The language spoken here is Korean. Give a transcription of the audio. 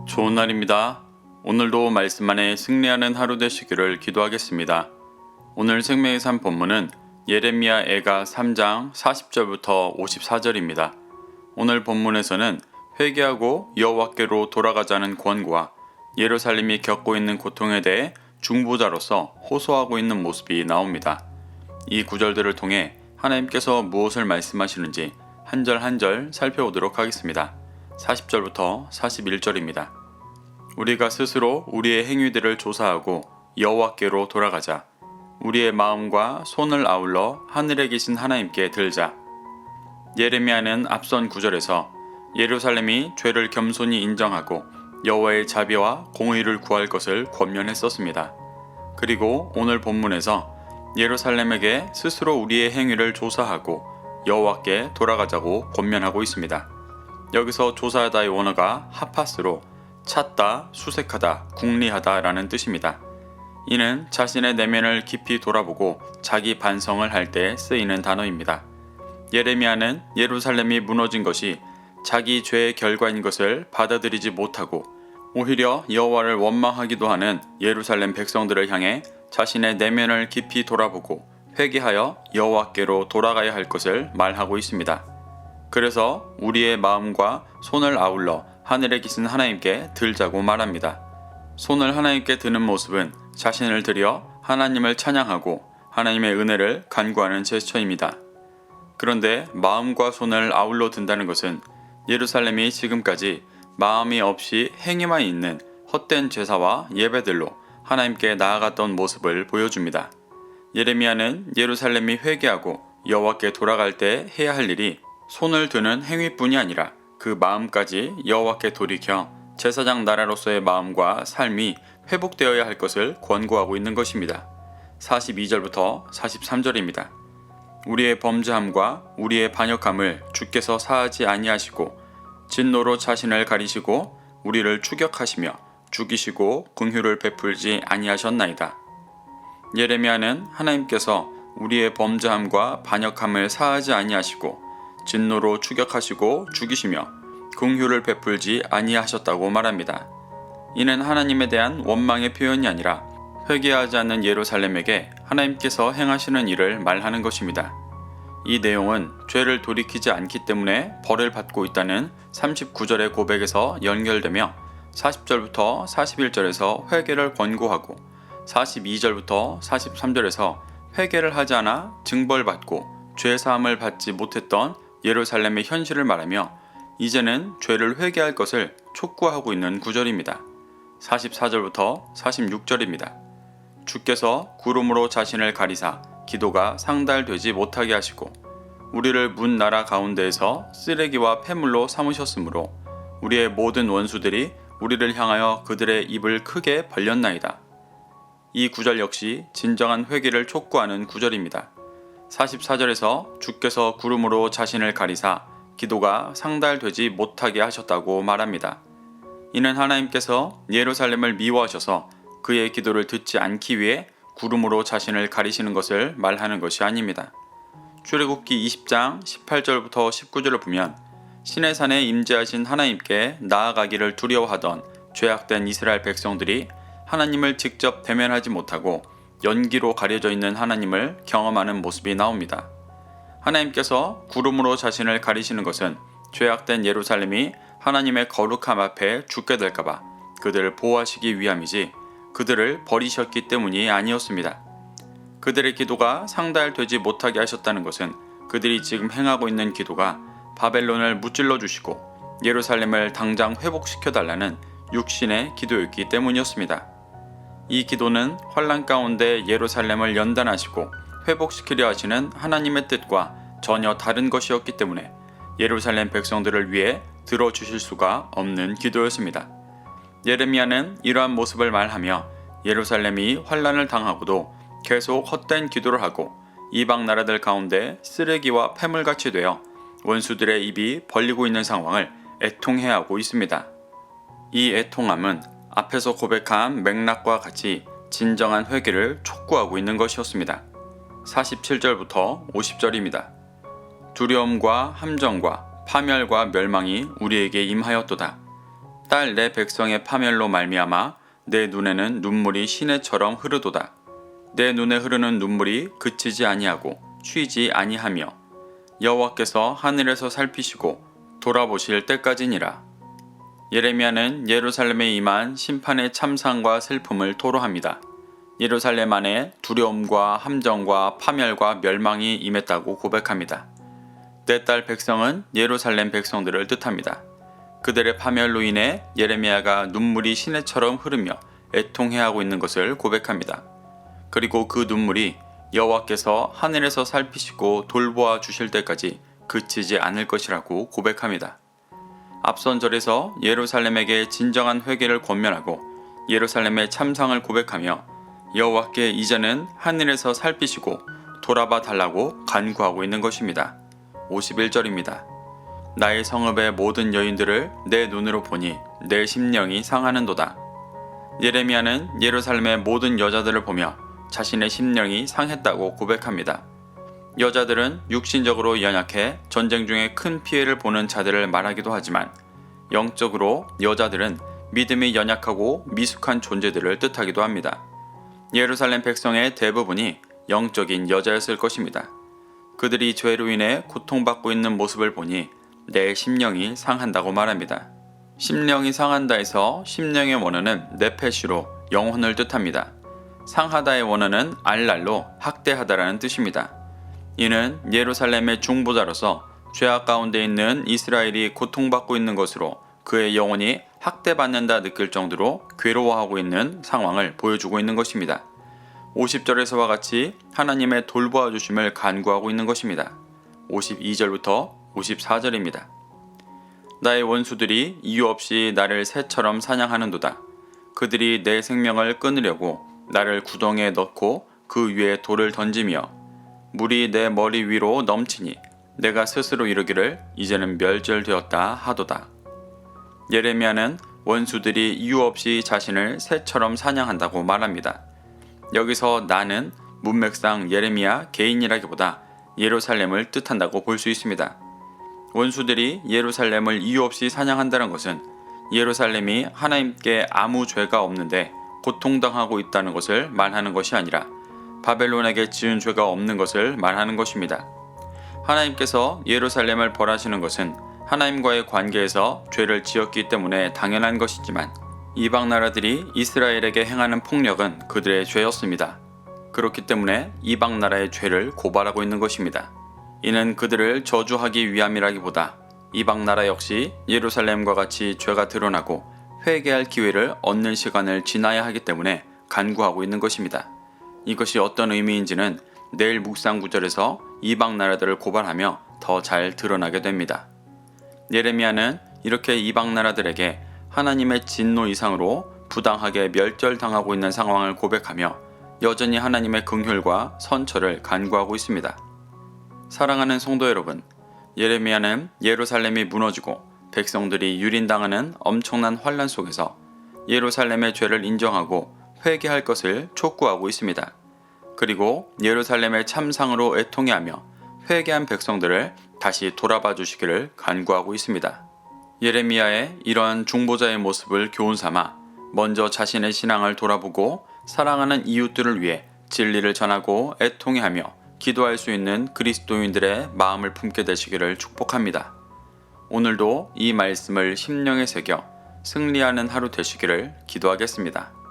좋은 날입니다. 오늘도 말씀 안에 승리하는 하루 되시기를 기도하겠습니다. 오늘 생명의 산 본문은 예레미야 애가 3장 40절부터 54절입니다. 오늘 본문에서는 회개하고 여호와께로 돌아가자는 권고와 예루살렘이 겪고 있는 고통에 대해 중보자로서 호소하고 있는 모습이 나옵니다. 이 구절들을 통해 하나님께서 무엇을 말씀하시는지 한 절 한 절 살펴보도록 하겠습니다. 40절부터 41절입니다. 우리가 스스로 우리의 행위들을 조사하고 여호와께로 돌아가자. 우리의 마음과 손을 아울러 하늘에 계신 하나님께 들자. 예레미야는 앞선 구절에서 예루살렘이 죄를 겸손히 인정하고 여호와의 자비와 공의를 구할 것을 권면했었습니다. 그리고 오늘 본문에서 예루살렘에게 스스로 우리의 행위를 조사하고 여호와께 돌아가자고 권면하고 있습니다. 여기서 조사하다의 원어가 하파스로 찾다, 수색하다, 궁리하다 라는 뜻입니다. 이는 자신의 내면을 깊이 돌아보고 자기 반성을 할 때 쓰이는 단어입니다. 예레미야는 예루살렘이 무너진 것이 자기 죄의 결과인 것을 받아들이지 못하고 오히려 여호와를 원망하기도 하는 예루살렘 백성들을 향해 자신의 내면을 깊이 돌아보고 회개하여 여호와께로 돌아가야 할 것을 말하고 있습니다. 그래서 우리의 마음과 손을 아울러 하늘에 계신 하나님께 들자고 말합니다. 손을 하나님께 드는 모습은 자신을 들여 하나님을 찬양하고 하나님의 은혜를 간구하는 제스처입니다. 그런데 마음과 손을 아울러 든다는 것은 예루살렘이 지금까지 마음이 없이 행위만 있는 헛된 제사와 예배들로 하나님께 나아갔던 모습을 보여줍니다. 예레미야는 예루살렘이 회개하고 여호와께 돌아갈 때 해야 할 일이 손을 드는 행위뿐이 아니라 그 마음까지 여호와께 돌이켜 제사장 나라로서의 마음과 삶이 회복되어야 할 것을 권고하고 있는 것입니다. 42절부터 43절입니다. 우리의 범죄함과 우리의 반역함을 주께서 사하지 아니하시고 진노로 자신을 가리시고 우리를 추격하시며 죽이시고 긍휼을 베풀지 아니하셨나이다. 예레미야는 하나님께서 우리의 범죄함과 반역함을 사하지 아니하시고 진노로 추격하시고 죽이시며 긍휼을 베풀지 아니하셨다고 말합니다. 이는 하나님에 대한 원망의 표현이 아니라 회개하지 않는 예루살렘에게 하나님께서 행하시는 일을 말하는 것입니다. 이 내용은 죄를 돌이키지 않기 때문에 벌을 받고 있다는 39절의 고백에서 연결되며 40절부터 41절에서 회개를 권고하고 42절부터 43절에서 회개를 하지 않아 징벌받고 죄사함을 받지 못했던 예루살렘의 현실을 말하며 이제는 죄를 회개할 것을 촉구하고 있는 구절입니다. 44절부터 46절입니다. 주께서 구름으로 자신을 가리사 기도가 상달되지 못하게 하시고 우리를 문 나라 가운데에서 쓰레기와 폐물로 삼으셨으므로 우리의 모든 원수들이 우리를 향하여 그들의 입을 크게 벌렸나이다. 이 구절 역시 진정한 회개를 촉구하는 구절입니다. 44절에서 주께서 구름으로 자신을 가리사 기도가 상달되지 못하게 하셨다고 말합니다. 이는 하나님께서 예루살렘을 미워하셔서 그의 기도를 듣지 않기 위해 구름으로 자신을 가리시는 것을 말하는 것이 아닙니다. 출애굽기 20장 18절부터 19절을 보면 시내 산에 임재하신 하나님께 나아가기를 두려워하던 죄악된 이스라엘 백성들이 하나님을 직접 대면하지 못하고 연기로 가려져 있는 하나님을 경험하는 모습이 나옵니다. 하나님께서 구름으로 자신을 가리시는 것은 죄악된 예루살렘이 하나님의 거룩함 앞에 죽게 될까봐 그들을 보호하시기 위함이지 그들을 버리셨기 때문이 아니었습니다. 그들의 기도가 상달되지 못하게 하셨다는 것은 그들이 지금 행하고 있는 기도가 바벨론을 무찔러 주시고 예루살렘을 당장 회복시켜달라는 육신의 기도였기 때문이었습니다. 이 기도는 환난 가운데 예루살렘을 연단하시고 회복시키려 하시는 하나님의 뜻과 전혀 다른 것이었기 때문에 예루살렘 백성들을 위해 들어주실 수가 없는 기도였습니다. 예레미야는 이러한 모습을 말하며 예루살렘이 환난을 당하고도 계속 헛된 기도를 하고 이방 나라들 가운데 쓰레기와 폐물같이 되어 원수들의 입이 벌리고 있는 상황을 애통해하고 있습니다. 이 애통함은 앞에서 고백한 맥락과 같이 진정한 회개를 촉구하고 있는 것이었습니다. 47절부터 50절입니다. 두려움과 함정과 파멸과 멸망이 우리에게 임하였도다. 딸 내 백성의 파멸로 말미암아 내 눈에는 눈물이 시내처럼 흐르도다. 내 눈에 흐르는 눈물이 그치지 아니하고 쉬지 아니하며 여호와께서 하늘에서 살피시고 돌아보실 때까지니라. 예레미야는 예루살렘에 임한 심판의 참상과 슬픔을 토로합니다. 예루살렘 안에 두려움과 함정과 파멸과 멸망이 임했다고 고백합니다. 내 딸 백성은 예루살렘 백성들을 뜻합니다. 그들의 파멸로 인해 예레미야가 눈물이 시내처럼 흐르며 애통해하고 있는 것을 고백합니다. 그리고 그 눈물이 여호와께서 하늘에서 살피시고 돌보아 주실 때까지 그치지 않을 것이라고 고백합니다. 앞선 절에서 예루살렘에게 진정한 회개를 권면하고 예루살렘의 참상을 고백하며 여호와께 이제는 하늘에서 살피시고 돌아봐 달라고 간구하고 있는 것입니다. 51절입니다. 나의 성읍의 모든 여인들을 내 눈으로 보니 내 심령이 상하는도다. 예레미야는 예루살렘의 모든 여자들을 보며 자신의 심령이 상했다고 고백합니다. 여자들은 육신적으로 연약해 전쟁 중에 큰 피해를 보는 자들을 말하기도 하지만 영적으로 여자들은 믿음이 연약하고 미숙한 존재들을 뜻하기도 합니다. 예루살렘 백성의 대부분이 영적인 여자였을 것입니다. 그들이 죄로 인해 고통받고 있는 모습을 보니 내 심령이 상한다고 말합니다. 심령이 상한다에서 심령의 원어는 네페시로 영혼을 뜻합니다. 상하다의 원어는 알랄로 학대하다라는 뜻입니다. 이는 예루살렘의 중보자로서 죄악 가운데 있는 이스라엘이 고통받고 있는 것으로 그의 영혼이 학대받는다 느낄 정도로 괴로워하고 있는 상황을 보여주고 있는 것입니다. 50절에서와 같이 하나님의 돌보아 주심을 간구하고 있는 것입니다. 52절부터 54절입니다. 나의 원수들이 이유 없이 나를 새처럼 사냥하는도다. 그들이 내 생명을 끊으려고 나를 구덩이에 넣고 그 위에 돌을 던지며 물이 내 머리 위로 넘치니 내가 스스로 이르기를 이제는 멸절되었다 하도다. 예레미야는 원수들이 이유 없이 자신을 새처럼 사냥한다고 말합니다. 여기서 나는 문맥상 예레미야 개인이라기보다 예루살렘을 뜻한다고 볼 수 있습니다. 원수들이 예루살렘을 이유 없이 사냥한다는 것은 예루살렘이 하나님께 아무 죄가 없는데 고통당하고 있다는 것을 말하는 것이 아니라 바벨론에게 지은 죄가 없는 것을 말하는 것입니다. 하나님께서 예루살렘을 벌하시는 것은 하나님과의 관계에서 죄를 지었기 때문에 당연한 것이지만 이방 나라들이 이스라엘에게 행하는 폭력은 그들의 죄였습니다. 그렇기 때문에 이방 나라의 죄를 고발하고 있는 것입니다. 이는 그들을 저주하기 위함이라기보다 이방 나라 역시 예루살렘과 같이 죄가 드러나고 회개할 기회를 얻는 시간을 지나야 하기 때문에 간구하고 있는 것입니다. 이것이 어떤 의미인지는 내일 묵상 구절에서 이방 나라들을 고발하며 더 잘 드러나게 됩니다. 예레미야는 이렇게 이방 나라들에게 하나님의 진노 이상으로 부당하게 멸절당하고 있는 상황을 고백하며 여전히 하나님의 긍휼과 선처를 간구하고 있습니다. 사랑하는 성도 여러분, 예레미야는 예루살렘이 무너지고 백성들이 유린당하는 엄청난 환란 속에서 예루살렘의 죄를 인정하고 회개할 것을 촉구하고 있습니다. 그리고 예루살렘의 참상으로 애통해하며 회개한 백성들을 다시 돌아봐 주시기를 간구하고 있습니다. 예레미야의 이러한 중보자의 모습을 교훈삼아 먼저 자신의 신앙을 돌아보고 사랑하는 이웃들을 위해 진리를 전하고 애통해하며 기도할 수 있는 그리스도인들의 마음을 품게 되시기를 축복합니다. 오늘도 이 말씀을 심령에 새겨 승리하는 하루 되시기를 기도하겠습니다.